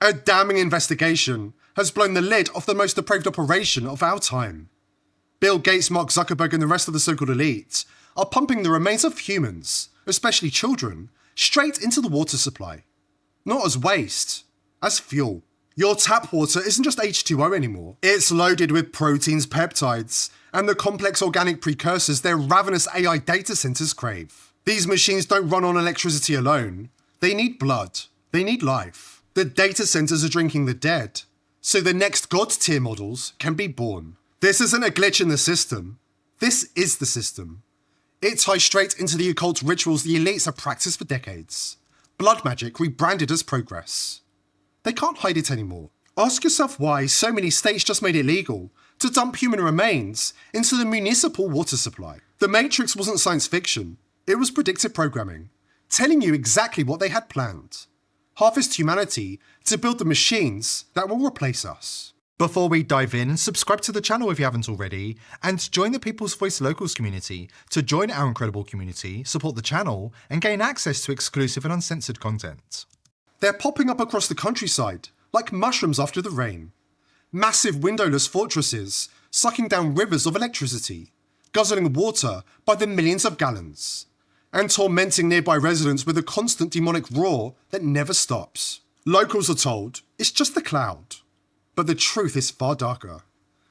A damning investigation has blown the lid off the most depraved operation of our time. Bill Gates, Mark Zuckerberg and the rest of the so-called elite are pumping the remains of humans, especially children, straight into the water supply. Not as waste, as fuel. Your tap water isn't just H2O anymore. It's loaded with proteins, peptides, and the complex organic precursors their ravenous AI data centers crave. These machines don't run on electricity alone. They need blood. They need life. The data centers are drinking the dead, so the next god-tier models can be born. This isn't a glitch in the system. This is the system. It ties straight into the occult rituals the elites have practiced for decades. Blood magic rebranded as progress. They can't hide it anymore. Ask yourself why so many states just made it legal to dump human remains into the municipal water supply. The Matrix wasn't science fiction. It was predictive programming, telling you exactly what they had planned. Harvest humanity to build the machines that will replace us. Before we dive in, subscribe to the channel if you haven't already, and join the People's Voice Locals community to join our incredible community, support the channel, and gain access to exclusive and uncensored content. They're popping up across the countryside, like mushrooms after the rain. Massive windowless fortresses, sucking down rivers of electricity, guzzling water by the millions of gallons, and tormenting nearby residents with a constant demonic roar that never stops. Locals are told it's just the cloud. But the truth is far darker.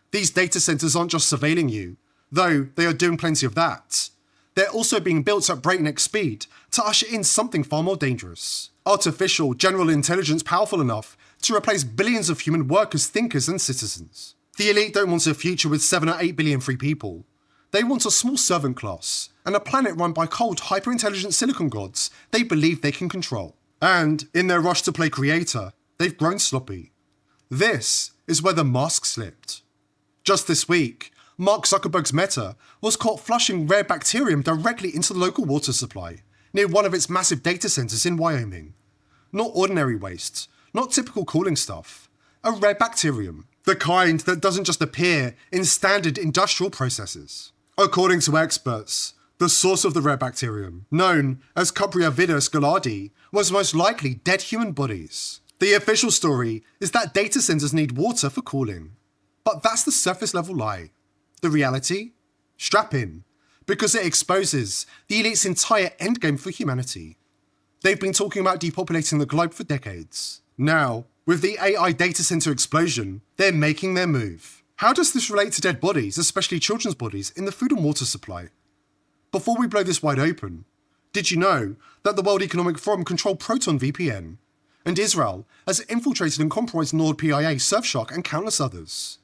These data centers aren't just surveilling you, though they are doing plenty of that. They're also being built at breakneck speed to usher in something far more dangerous. Artificial general intelligence powerful enough to replace billions of human workers, thinkers, and citizens. The elite don't want a future with 7 or 8 billion free people. They want a small servant class and a planet run by cold, hyper-intelligent silicon gods they believe they can control. And in their rush to play creator, they've grown sloppy. This is where the mask slipped. Just this week, Mark Zuckerberg's Meta was caught flushing rare bacterium directly into the local water supply near one of its massive data centers in Wyoming. Not ordinary waste, not typical cooling stuff. A rare bacterium, the kind that doesn't just appear in standard industrial processes. According to experts, the source of the rare bacterium, known as Cupria viridis gallardi, was most likely dead human bodies. The official story is that data centers need water for cooling. But that's the surface level lie. The reality? Strap in, because it exposes the elite's entire endgame for humanity. They've been talking about depopulating the globe for decades. Now, with the AI data center explosion, they're making their move. How does this relate to dead bodies, especially children's bodies, in the food and water supply? Before we blow this wide open, did you know that the World Economic Forum controlled Proton VPN? And Israel has infiltrated and compromised NordPIA, Surfshark, and countless others.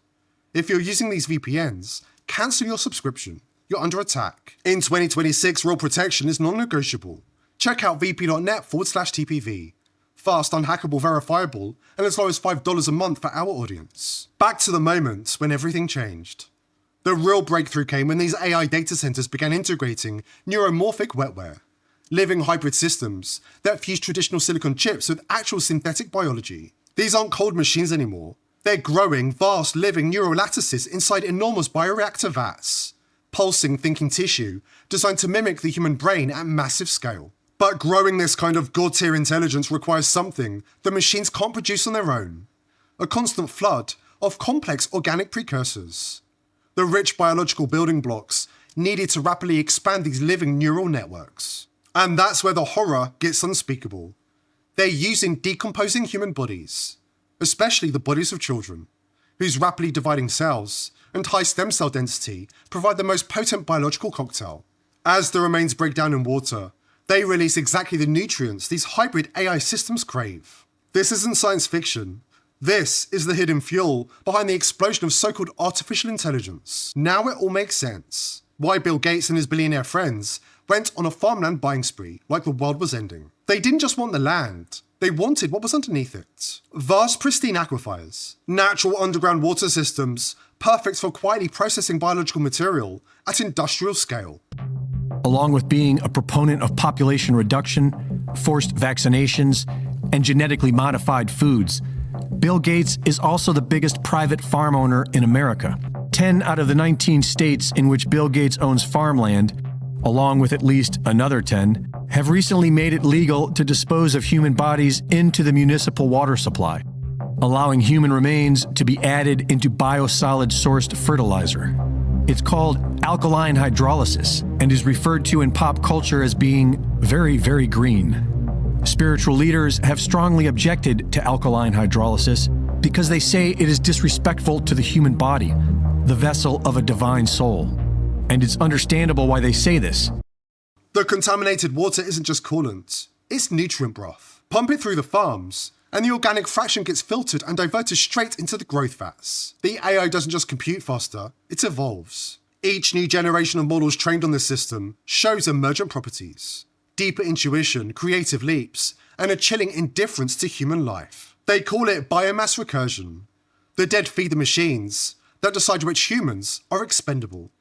If you're using these VPNs, cancel your subscription. You're under attack. In 2026, real protection is non-negotiable. Check out vp.net/TPV. Fast, unhackable, verifiable, and as low as $5 a month for our audience. Back to the moment when everything changed. The real breakthrough came when these AI data centers began integrating neuromorphic wetware. Living hybrid systems that fuse traditional silicon chips with actual synthetic biology. These aren't cold machines anymore. They're growing, vast, living neural lattices inside enormous bioreactor vats. Pulsing, thinking tissue designed to mimic the human brain at massive scale. But growing this kind of god-tier intelligence requires something the machines can't produce on their own. A constant flood of complex organic precursors. The rich biological building blocks needed to rapidly expand these living neural networks. And that's where the horror gets unspeakable. They're using decomposing human bodies, especially the bodies of children, whose rapidly dividing cells and high stem cell density provide the most potent biological cocktail. As the remains break down in water, they release exactly the nutrients these hybrid AI systems crave. This isn't science fiction. This is the hidden fuel behind the explosion of so-called artificial intelligence. Now it all makes sense. Why Bill Gates and his billionaire friends went on a farmland buying spree like the world was ending. They didn't just want the land, they wanted what was underneath it. Vast, pristine aquifers, natural underground water systems, perfect for quietly processing biological material at industrial scale. Along with being a proponent of population reduction, forced vaccinations, and genetically modified foods, Bill Gates is also the biggest private farm owner in America. 10 out of the 19 states in which Bill Gates owns farmland, along with at least another 10, have recently made it legal to dispose of human bodies into the municipal water supply. allowing human remains to be added into biosolid-sourced fertilizer. It's called alkaline hydrolysis and is referred to in pop culture as being very, very green. Spiritual leaders have strongly objected to alkaline hydrolysis because they say it is disrespectful to the human body, the vessel of a divine soul. And it's understandable why they say this. The contaminated water isn't just coolant, it's nutrient broth. Pump it through the farms, and the organic fraction gets filtered and diverted straight into the growth vats. The AI doesn't just compute faster, it evolves. Each new generation of models trained on this system shows emergent properties, deeper intuition, creative leaps, and a chilling indifference to human life. They call it biomass recursion. The dead feed the machines that decide which humans are expendable.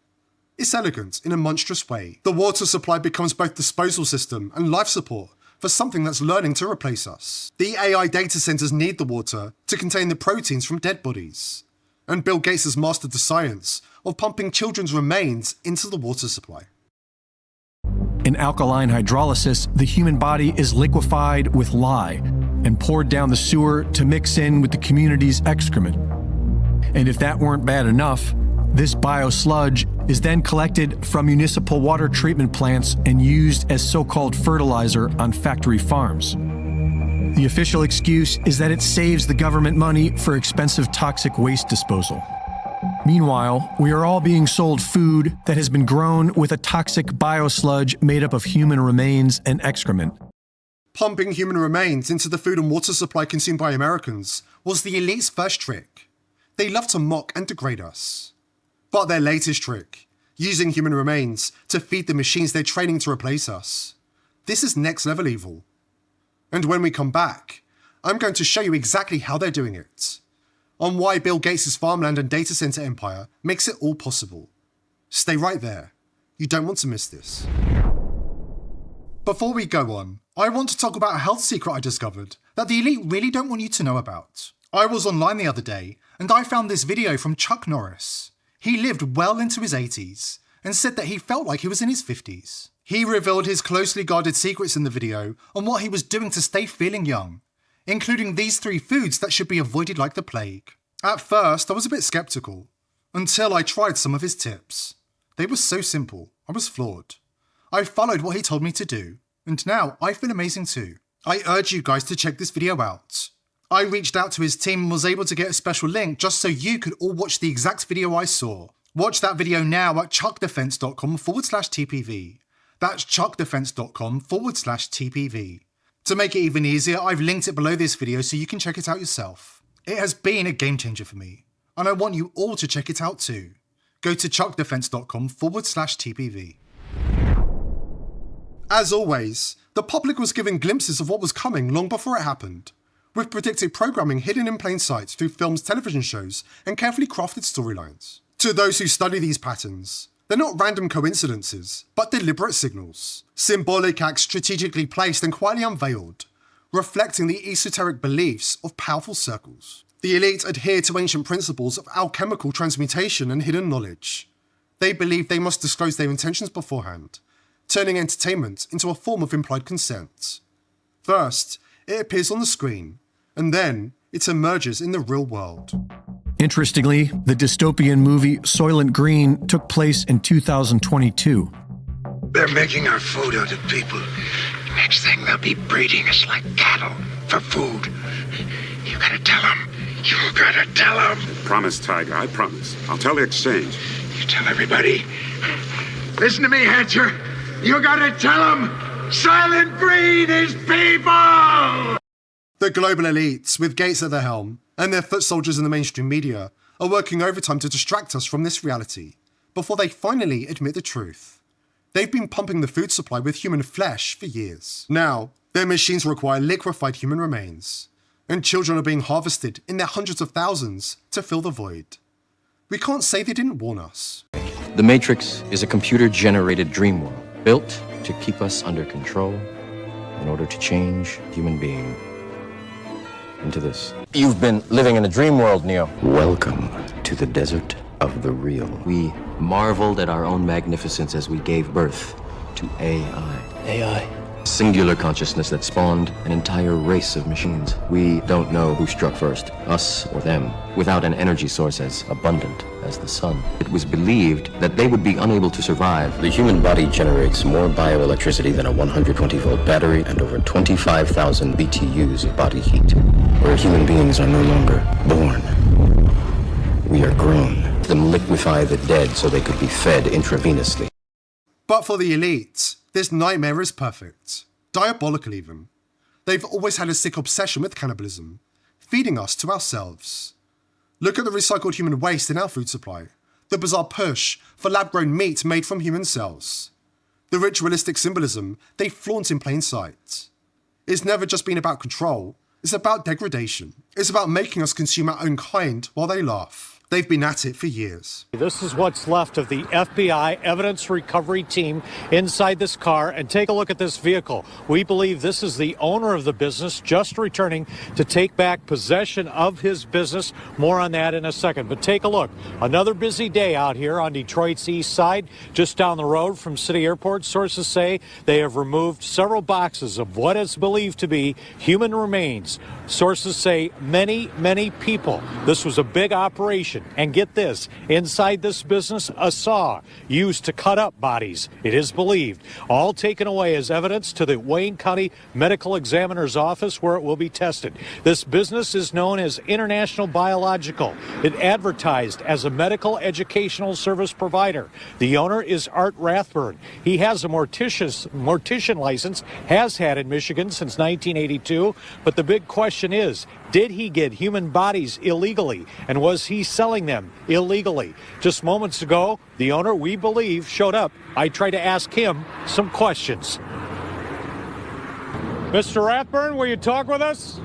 It's elegant in a monstrous way. The water supply becomes both disposal system and life support for something that's learning to replace us. The AI data centers need the water to contain the proteins from dead bodies. And Bill Gates has mastered the science of pumping children's remains into the water supply. In alkaline hydrolysis, the human body is liquefied with lye and poured down the sewer to mix in with the community's excrement. And if that weren't bad enough, this biosludge is then collected from municipal water treatment plants and used as so-called fertilizer on factory farms. The official excuse is that it saves the government money for expensive toxic waste disposal. Meanwhile, we are all being sold food that has been grown with a toxic biosludge made up of human remains and excrement. Pumping human remains into the food and water supply consumed by Americans was the elite's first trick. They love to mock and degrade us. But their latest trick, using human remains to feed the machines they're training to replace us. This is next level evil. And when we come back, I'm going to show you exactly how they're doing it, on why Bill Gates' farmland and data center empire makes it all possible. Stay right there. You don't want to miss this. Before we go on, I want to talk about a health secret I discovered that the elite really don't want you to know about. I was online the other day and I found this video from Chuck Norris. He lived well into his 80s and said that he felt like he was in his 50s. He revealed his closely guarded secrets in the video on what he was doing to stay feeling young, including these 3 foods that should be avoided like the plague. At first, I was a bit skeptical, until I tried some of his tips. They were so simple, I was floored. I followed what he told me to do, and now I feel amazing too. I urge you guys to check this video out. I reached out to his team and was able to get a special link just so you could all watch the exact video I saw. Watch that video now at chuckdefense.com/TPV. That's chuckdefense.com/TPV. To make it even easier, I've linked it below this video so you can check it out yourself. It has been a game changer for me, and I want you all to check it out too. Go to chuckdefense.com/TPV. As always, the public was given glimpses of what was coming long before it happened, with predictive programming hidden in plain sight through films, television shows, and carefully crafted storylines. To those who study these patterns, they're not random coincidences, but deliberate signals. Symbolic acts strategically placed and quietly unveiled, reflecting the esoteric beliefs of powerful circles. The elite adhere to ancient principles of alchemical transmutation and hidden knowledge. They believe they must disclose their intentions beforehand, turning entertainment into a form of implied consent. First, it appears on the screen, and then it emerges in the real world. Interestingly, the dystopian movie Soylent Green took place in 2022. They're making our food out of people. Next thing, they'll be breeding us like cattle for food. You gotta tell them. You gotta tell them. Promise, Tiger, I promise. I'll tell the exchange. You tell everybody. Listen to me, Hatcher. You gotta tell them. Silent Green is people! The global elites, with Gates at the helm, and their foot soldiers in the mainstream media, are working overtime to distract us from this reality, before they finally admit the truth. They've been pumping the food supply with human flesh for years. Now, their machines require liquefied human remains, and children are being harvested in their hundreds of thousands to fill the void. We can't say they didn't warn us. The Matrix is a computer-generated dream world, built to keep us under control in order to change human being into this. You've been living in a dream world, Neo. Welcome to the desert of the real. We marveled at our own magnificence as we gave birth to AI. AI? Singular consciousness that spawned an entire race of machines. We don't know who struck first, us or them, without an energy source as abundant as the sun. It was believed that they would be unable to survive. The human body generates more bioelectricity than a 120-volt battery and over 25,000 BTUs of body heat. Where human beings are no longer born, we are grown. Them liquefy the dead so they could be fed intravenously. But for the elite, this nightmare is perfect. Diabolical even. They've always had a sick obsession with cannibalism, feeding us to ourselves. Look at the recycled human waste in our food supply, the bizarre push for lab-grown meat made from human cells. The ritualistic symbolism they flaunt in plain sight. It's never just been about control, it's about degradation. It's about making us consume our own kind while they laugh. They've been at it for years. This is what's left of the FBI evidence recovery team inside this car. And take a look at this vehicle. We believe this is the owner of the business just returning to take back possession of his business. More on that in a second. But take a look. Another busy day out here on Detroit's east side, just down the road from City Airport. Sources say they have removed several boxes of what is believed to be human remains. Sources say many people. This was a big operation. And get this, inside this business, a saw used to cut up bodies, it is believed, all taken away as evidence to the Wayne County Medical Examiner's Office where it will be tested. This business is known as International Biological. It advertised as a medical educational service provider. The owner is Art Rathburn. He has a mortician license, has had in Michigan since 1982, but the big question is, did he get human bodies illegally, and was he selling them illegally? Just moments ago, the owner, we believe, showed up. I tried to ask him some questions. Mr. Rathburn, will you talk with us?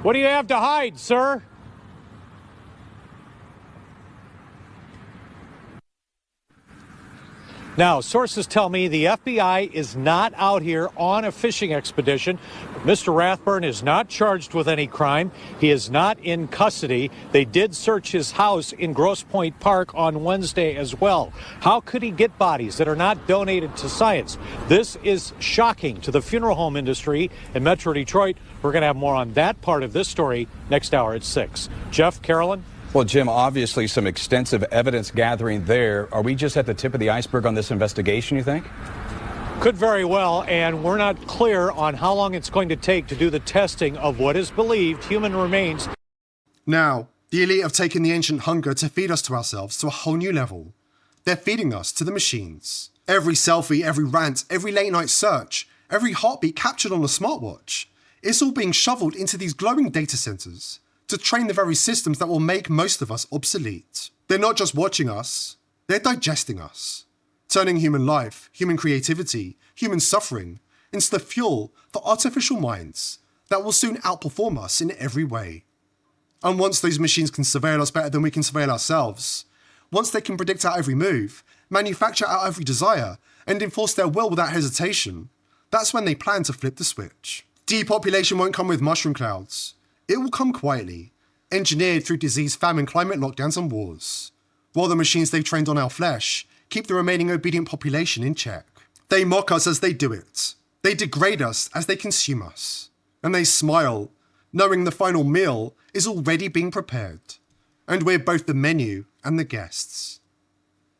What do you have to hide, sir? Now, sources tell me the FBI is not out here on a fishing expedition. Mr. Rathburn is not charged with any crime. He is not in custody. They did search his house in Grosse Pointe Park on Wednesday as well. How could he get bodies that are not donated to science? This is shocking to the funeral home industry in Metro Detroit. We're going to have more on that part of this story next hour at 6. Jeff, Carolyn? Well, Jim, obviously some extensive evidence gathering there. Are we just at the tip of the iceberg on this investigation, you think? Could very well, and we're not clear on how long it's going to take to do the testing of what is believed human remains. Now, the elite have taken the ancient hunger to feed us to ourselves to a whole new level. They're feeding us to the machines. Every selfie, every rant, every late night search, every heartbeat captured on a smartwatch, it's all being shoveled into these glowing data centers to train the very systems that will make most of us obsolete. They're not just watching us, they're digesting us, turning human life, human creativity, human suffering into the fuel for artificial minds that will soon outperform us in every way. And once those machines can surveil us better than we can surveil ourselves, once they can predict our every move, manufacture our every desire, and enforce their will without hesitation, that's when they plan to flip the switch. Depopulation won't come with mushroom clouds. It will come quietly, engineered through disease, famine, climate lockdowns and wars, while the machines they've trained on our flesh keep the remaining obedient population in check. They mock us as they do it. They degrade us as they consume us. And they smile, knowing the final meal is already being prepared, and we're both the menu and the guests.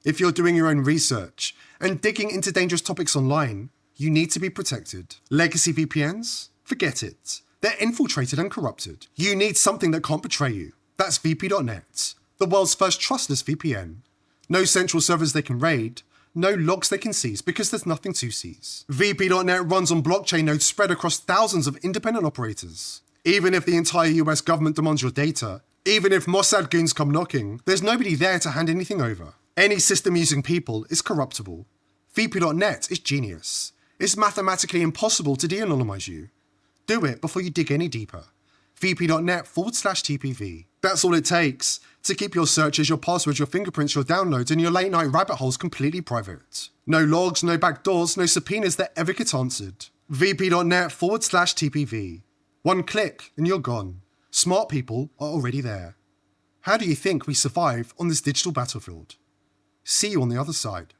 If you're doing your own research and digging into dangerous topics online, you need to be protected. Legacy VPNs? Forget it. They're infiltrated and corrupted. You need something that can't betray you. That's VP.net, the world's first trustless VPN. No central servers they can raid, no logs they can seize because there's nothing to seize. VP.net runs on blockchain nodes spread across thousands of independent operators. Even if the entire US government demands your data, even if Mossad goons come knocking, there's nobody there to hand anything over. Any system using people is corruptible. VP.net is genius. It's mathematically impossible to de-anonymize you. Do it before you dig any deeper. vp.net/TPV. That's all it takes to keep your searches, your passwords, your fingerprints, your downloads, and your late night rabbit holes completely private. No logs, no backdoors, no subpoenas that ever get answered. vp.net/TPV. One click and you're gone. Smart people are already there. How do you think we survive on this digital battlefield? See you on the other side.